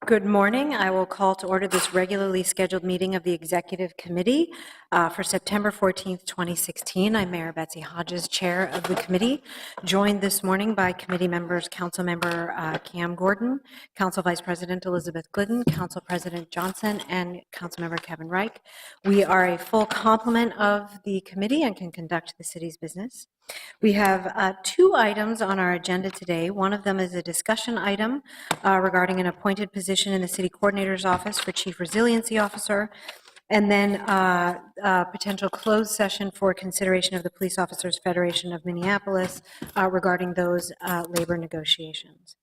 Good morning. I will call to order this regularly scheduled meeting of the Executive Committee for September 14th, 2016. I'm Mayor Betsy Hodges, Chair of the committee, joined this morning by committee members, Council Member Cam Gordon, Council Vice President Elizabeth Glidden, Council President Johnson, and Council Member Kevin Reich. We are a full complement of the committee and can conduct the city's business. We have two items on our agenda today. One of them is a discussion item regarding an appointed position in the City Coordinator's Office for Chief Resiliency Officer, and then a potential closed session for consideration of the Police Officers Federation of Minneapolis regarding those labor negotiations.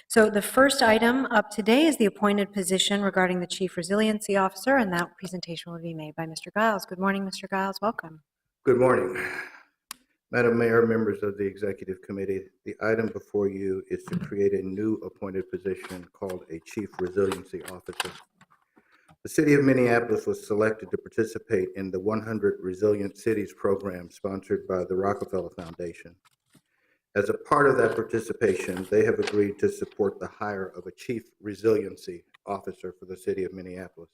So the first item up today is the appointed position regarding the Chief Resiliency Officer, and that presentation will be made by Mr. Giles. Good morning, Mr. Giles. Welcome. Good morning. Madam Mayor, members of the Executive Committee, the item before you is to create a new appointed position called a Chief Resiliency Officer. The City of Minneapolis was selected to participate in the 100 Resilient Cities program sponsored by the Rockefeller Foundation. As a part of that participation, they have agreed to support the hire of a Chief Resiliency Officer for the City of Minneapolis.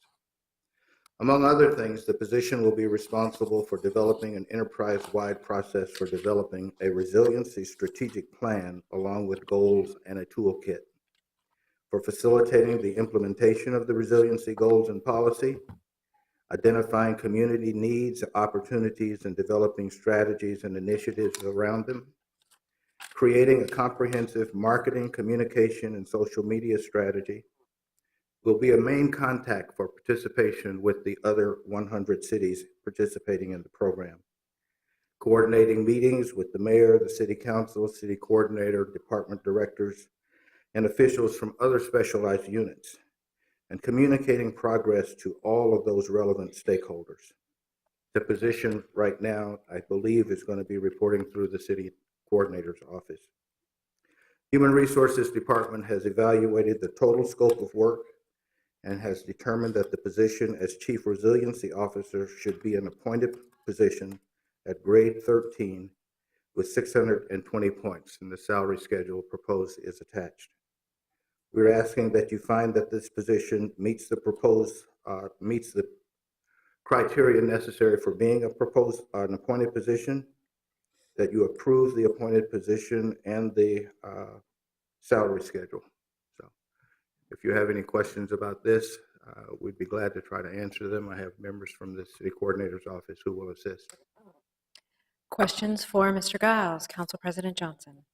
Among other things, the position will be responsible for developing an enterprise-wide process for developing a resiliency strategic plan along with goals and a toolkit, for facilitating the implementation of the resiliency goals and policy, identifying community needs, opportunities, and developing strategies and initiatives around them, creating a comprehensive marketing, communication, and social media strategy, will be a main contact for participation with the other 100 cities participating in the program, coordinating meetings with the mayor, the city council, city coordinator, department directors, and officials from other specialized units, and communicating progress to all of those relevant stakeholders. The position right now, I believe, is going to be reporting through the city coordinator's office. Human Resources Department has evaluated the total scope of work and has determined that the position as Chief Resiliency Officer should be an appointed position at grade 13 with 620 points, and the salary schedule proposed is attached. We're asking that you find that this position meets the criteria necessary for being an appointed position, that you approve the appointed position and the salary schedule. If you have any questions about this, we'd be glad to try to answer them. I have members from the City Coordinator's Office who will assist. Questions for Mr. Giles? Council President Johnson.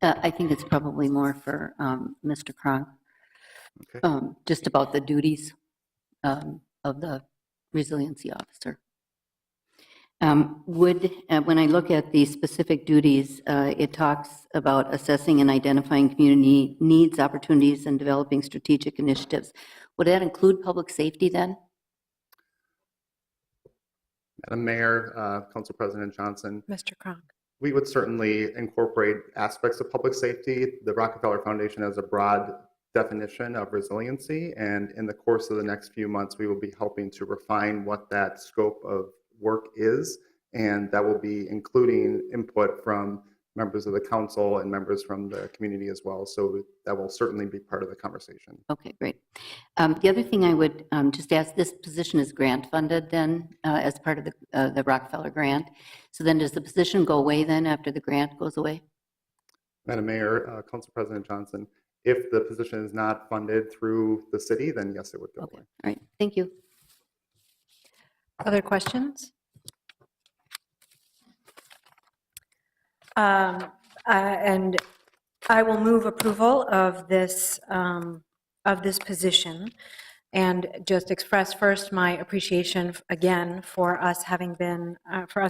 I think it's probably more for Mr. Cronk, Okay. just about the duties of the resiliency officer. When I look at the specific duties, it talks about assessing and identifying community needs, opportunities, and developing strategic initiatives. Would that include public safety then? Madam Mayor, Council President Johnson, Mr. Cronk. we would certainly incorporate aspects of public safety. The Rockefeller Foundation has a broad definition of resiliency, and in the course of the next few months, we will be helping to refine what that scope of work is, and that will be including input from members of the council and members from the community as well. So that will certainly be part of the conversation. Okay, great. The other thing I would just ask, this position is grant funded then as part of the Rockefeller grant. So then does the position go away then after the grant goes away? Madam Mayor, Council President Johnson, if the position is not funded through the city, then yes, it would go Okay, away. all right, thank you. Other questions? And I will move approval of this position, and just express first my appreciation again for us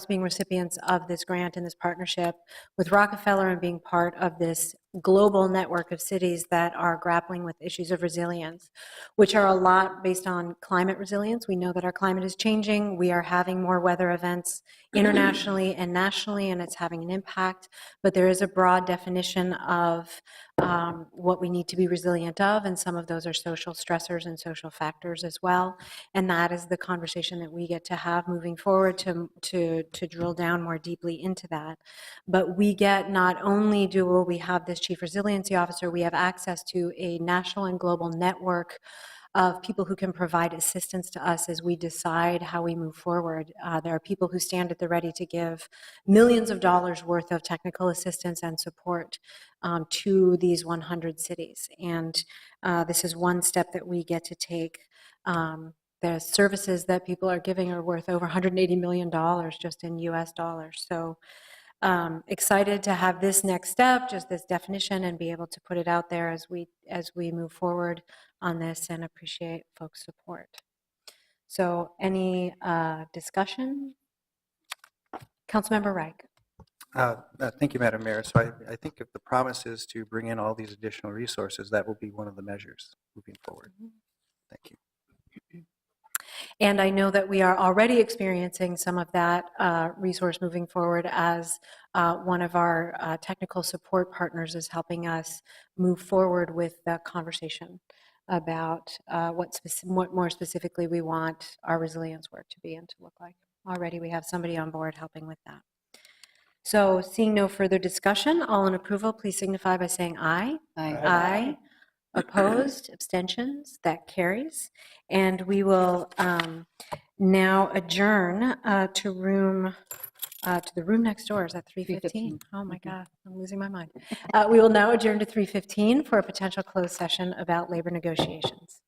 being recipients of this grant and this partnership with Rockefeller and being part of this global network of cities that are grappling with issues of resilience, which are a lot based on climate resilience. We know that our climate is changing. We are having more weather events internationally and nationally, and it's having an impact. But there is a broad definition of what we need to be resilient of, and some of those are social stressors and social factors as well. And that is the conversation that we get to have moving forward to drill down more deeply into that. But we get, not only do we have this Chief Resiliency Officer, we have access to a national and global network of people who can provide assistance to us as we decide how we move forward. There are people who stand at the ready to give millions of dollars worth of technical assistance and support to these 100 cities. And this is one step that we get to take. The services that people are giving are worth over $180 million just in US dollars. So excited to have this next step, just this definition, and be able to put it out there as we move forward on this, and appreciate folks' support. So any discussion? Councilmember Reich. Thank you, Madam Mayor. So I think if the promise is to bring in all these additional resources, that will be one of the measures moving forward. Thank you. And I know that we are already experiencing some of that resource moving forward, as one of our technical support partners is helping us move forward with the conversation about what more specifically we want our resilience work to be and to look like. Already we have somebody on board helping with that. So seeing no further discussion, all in approval, please signify by saying aye. Aye. Aye. Opposed, abstentions, that carries. And we will now adjourn to the room next door. Is that 3:15? Oh my God, I'm losing my mind. We will now adjourn to 3:15 for a potential closed session about labor negotiations.